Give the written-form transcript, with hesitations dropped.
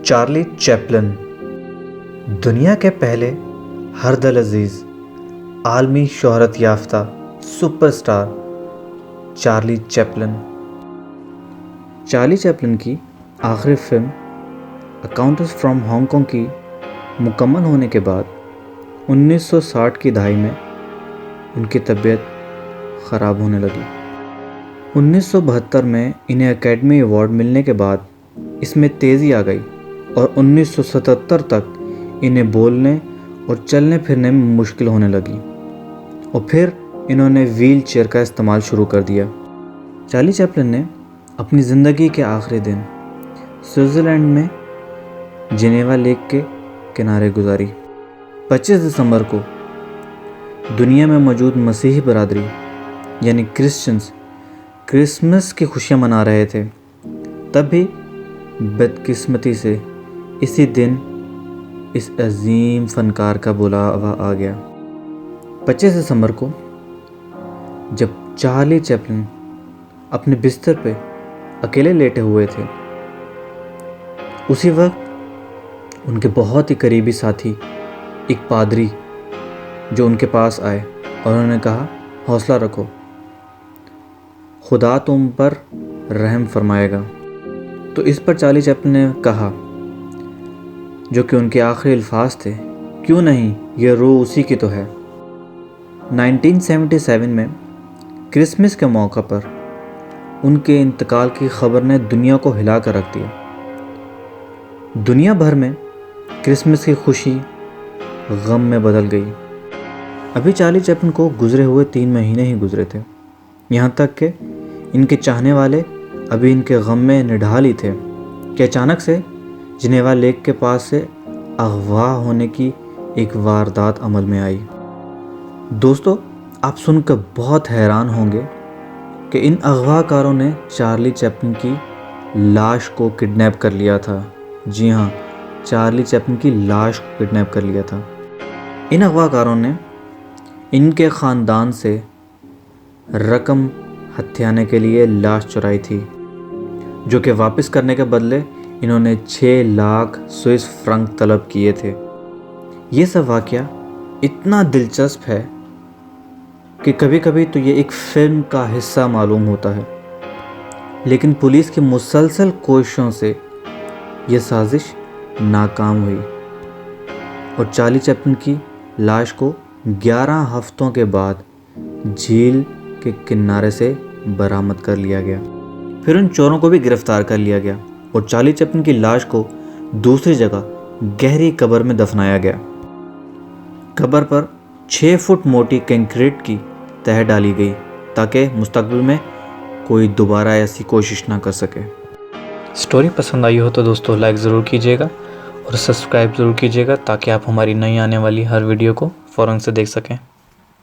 Charlie Chaplin دنیا کے پہلے ہر دل عزیز عالمی شہرت یافتہ سپر سٹار چارلی چیپلن کی آخری film accounts from Hong Kong کی مکمل ہونے کے بعد 1960 کی دہائی میں ان کی طبیعت خراب ہونے لگی۔ 1972 میں انہیں اکیڈمی ایوارڈ ملنے کے بعد اس میں تیزی آ گئی اور 1977 تک انہیں بولنے اور چلنے پھرنے میں مشکل ہونے لگی اور پھر انہوں نے ویل چیئر کا استعمال شروع کر دیا۔ چارلی چیپلن نے اپنی زندگی کے آخری دن سوئٹزرلینڈ میں جنیوا لیک کے کنارے گزاری۔ 25 دسمبر کو دنیا میں موجود مسیحی برادری یعنی کرسچنز کرسمس کی خوشیاں منا رہے تھے، تب بھی بدقسمتی سے اسی دن اس عظیم فنکار کا بلاوا آ گیا۔ 25 دسمبر کو جب چارلی چیپلن اپنے بستر پہ اکیلے لیٹے ہوئے تھے، اسی وقت ان کے بہت ہی قریبی ساتھی ایک پادری جو ان کے پاس آئے اور انہوں نے کہا، حوصلہ رکھو، خدا تم پر رحم فرمائے گا۔ تو اس پر چارلی چیپلن نے کہا، جو کہ ان کے آخری الفاظ تھے، کیوں نہیں، یہ روح اسی کی تو ہے۔ 1977 میں کرسمس کے موقع پر ان کے انتقال کی خبر نے دنیا کو ہلا کر رکھ دیا۔ دنیا بھر میں کرسمس کی خوشی غم میں بدل گئی۔ ابھی چارلی چیپلن کو گزرے ہوئے 3 مہینے ہی گزرے تھے، یہاں تک کہ ان کے چاہنے والے ابھی ان کے غم میں نڈھال ہی تھے کہ اچانک سے جنیوا لیک کے پاس سے اغوا ہونے کی ایک واردات عمل میں آئی۔ دوستو، آپ سن کر بہت حیران ہوں گے کہ ان اغوا کاروں نے چارلی چیپلن کی لاش کو کڈنیپ کر لیا تھا۔ جی ہاں، چارلی چیپلن کی لاش کو کڈنیپ کر لیا تھا۔ ان اغوا کاروں نے ان کے خاندان سے رقم ہتھیانے کے لیے لاش چرائی تھی، جو کہ واپس کرنے کے بدلے انہوں نے 6 لاکھ سوئس فرنک طلب کیے تھے۔ یہ سب واقعہ اتنا دلچسپ ہے کہ کبھی کبھی تو یہ ایک فلم کا حصہ معلوم ہوتا ہے، لیکن پولیس کی مسلسل کوششوں سے یہ سازش ناکام ہوئی اور چارلی چیپلن کی لاش کو 11 ہفتوں کے بعد جھیل کے کنارے سے برآمد کر لیا گیا۔ پھر ان چوروں کو بھی گرفتار کر لیا گیا اور چارلی چیپلن کی لاش کو دوسری جگہ گہری قبر میں دفنایا گیا۔ قبر پر 6 فٹ موٹی کنکریٹ کی تہ ڈالی گئی تاکہ مستقبل میں کوئی دوبارہ ایسی کوشش نہ کر سکے۔ سٹوری پسند آئی ہو تو دوستو لائک ضرور کیجیے گا اور سبسکرائب ضرور کیجیے گا تاکہ آپ ہماری نئی آنے والی ہر ویڈیو کو فوراً سے دیکھ سکیں۔